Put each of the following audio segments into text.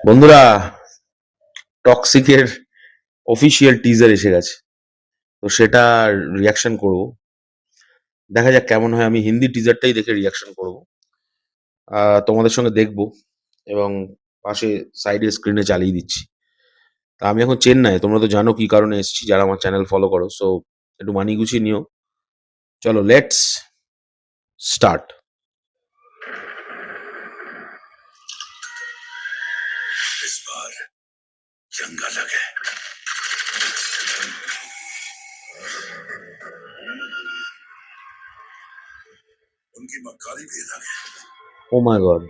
বন্ধুরা, টক্সিকের official teaser এসে গেছে। তো সেটা রিয়াকশন করব। দেখা যাক কেমন হয়। আমি হিন্দি টিজারটাই দেখে রিয়াকশন করব। তোমাদের সঙ্গে দেখব এবং পাশে সাইডে স্ক্রিনে চালিয়ে দিচ্ছি। তা আমি এখন চেন্নাই। তোমরা তো জানো কি কারণে এসেছি, যারা আমার চ্যানেল ফলো করো। সো একটু মানিয়ে গুছিয়ে নিও। চলো, লেটস স্টার্ট। इस बार जंग अलग है। उनकी मक्कारी भी अलग है। ओ माय गॉड,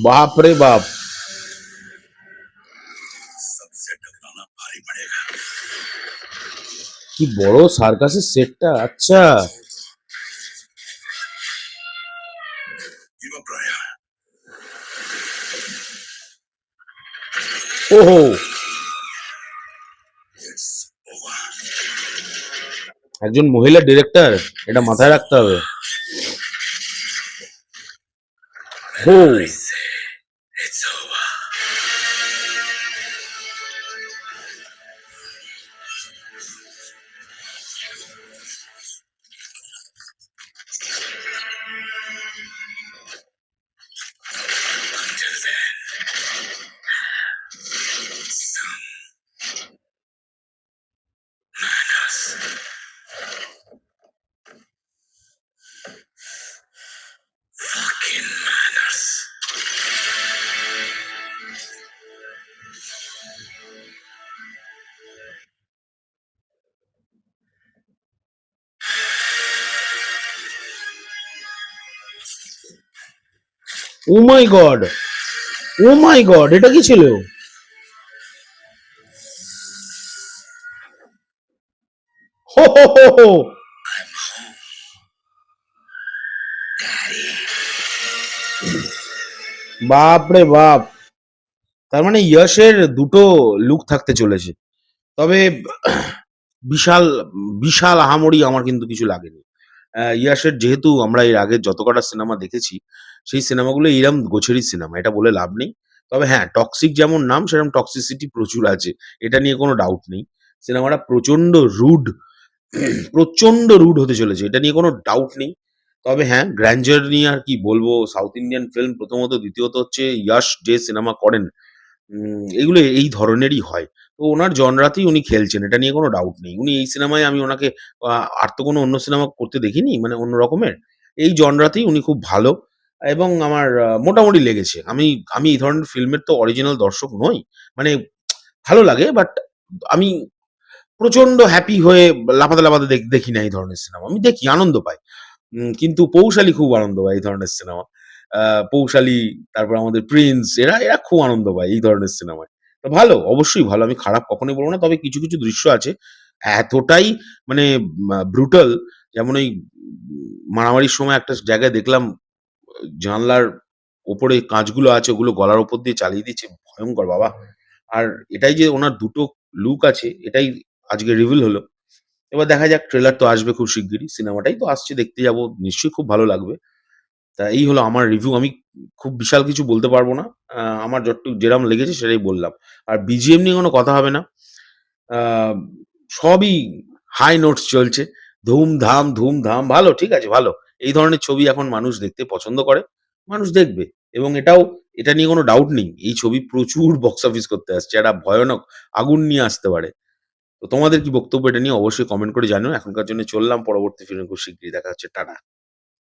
बाप रे बाप, सबसे टकराना भारी पड़ेगा। কি বড় সার্কাসের সেটটা। আচ্ছা, ওহো, একজন মহিলা ডিরেক্টর, এটা মাথায় রাখতে হবে। হো, ও মাই গড, ও মাই গড, এটা কি ছিল? হো হো হো হো, বাপ রে বাপ। তার মানে যশের দুটো লুক থাকতে চলেছে। তবে বিশাল বিশাল আহামরি আমার কিন্তু কিছু লাগেনি। ইয়াসের যেহেতু আমরা এর আগে যত কটা সিনেমা দেখেছি, সেই সিনেমাগুলো এরম গোছেরই সিনেমা, এটা বলে লাভ নেই। তবে হ্যাঁ, টক্সিক যেমন নাম সেরকম টক্সিসিটি প্রচুর আছে। এটা নিয়ে কোনো ডাউট নেই। সিনেমাটা প্রচন্ড রুড হতে চলেছে। এটা নিয়ে কোনো ডাউট নেই। তবে হ্যাঁ, গ্র্যান্ডার নিয়ে আর কি বলবো, সাউথ ইন্ডিয়ান ফিল্ম প্রথমত, দ্বিতীয়ত হচ্ছে ইয়াশ যে সিনেমা করেন, এগুলো এই ধরনেরই হয়। তো ওনার জনরাতেই উনি খেলছেন। এটা নিয়ে কোনো ডাউট নেই। উনি এই সিনেমায়, আমি ওনাকে আর তো কোনো অন্য সিনেমা করতে দেখিনি, মানে অন্য রকমের। এই জনরাতেই উনি খুব ভালো এবং আমার মোটামুটি লেগেছে। আমি আমি এই ধরনের ফিল্মের তো অরিজিনাল দর্শক নই। মানে ভালো লাগে, বাট আমি প্রচন্ড হ্যাপি হয়ে লাফাতে, লাফাতে দেখি না এই ধরনের সিনেমা। আমি দেখি, আনন্দ পাই। কিন্তু পৌশালী খুব আনন্দ পায় এই ধরনের সিনেমা। আ পৌশালী, তারপর আমাদের প্রিন্স, এরা খুব আনন্দ পায় এই ধরনের সিনেমায়। তো ভালো, অবশ্যই ভালো। আমি খারাপ কখনোই বলব না। তবে কিছু, কিছু দৃশ্য আছে এতটাই মানে ব্রুটাল, যেমন ওই মারামারির সময় একটা জায়গায় দেখলাম জানলার ওপরে কাঁচগুলো আছে, ওগুলো গলার উপর দিয়ে চালিয়ে দিচ্ছে। ভয়ংকর বাবা! আর এটাই যে ওনার দুটো লুক আছে, এটাই আজকে রিভিল হলো। এবার দেখা যাক, ট্রেলার তো আসবে খুব শিগগিরই। সিনেমাটাই তো আসছে, দেখতে যাবো। নিশ্চয়ই খুব ভালো লাগবে। তা এই হলো আমার রিভিউ। আমি খুব বিশাল কিছু বলতে পারব না। আমার যেরকম লেগেছে সেটাই বললাম। আর বিজিএম নিয়ে কোনো কথা হবে না। আ সবই হাই নোটস চলছে। ধুমধাম, ধুমধাম। ভালো, ঠিক আছে, ভালো। এই ধরনের ছবি এখন মানুষ দেখতে পছন্দ করে। মানুষ দেখবে এবং এটা নিয়ে কোনো ডাউট নেই। এই ছবি প্রচুর বক্স অফিস করতে আসছে। একটা ভয়ানক আগুন নিয়ে আসতে পারে। তো তোমাদের কি বক্তব্য এটা নিয়ে অবশ্যই কমেন্ট করে জানিও। এখনকার জন্য চললাম। পরবর্তী ফিল্মে খুব শিগগিরই দেখা হচ্ছে। টাটা।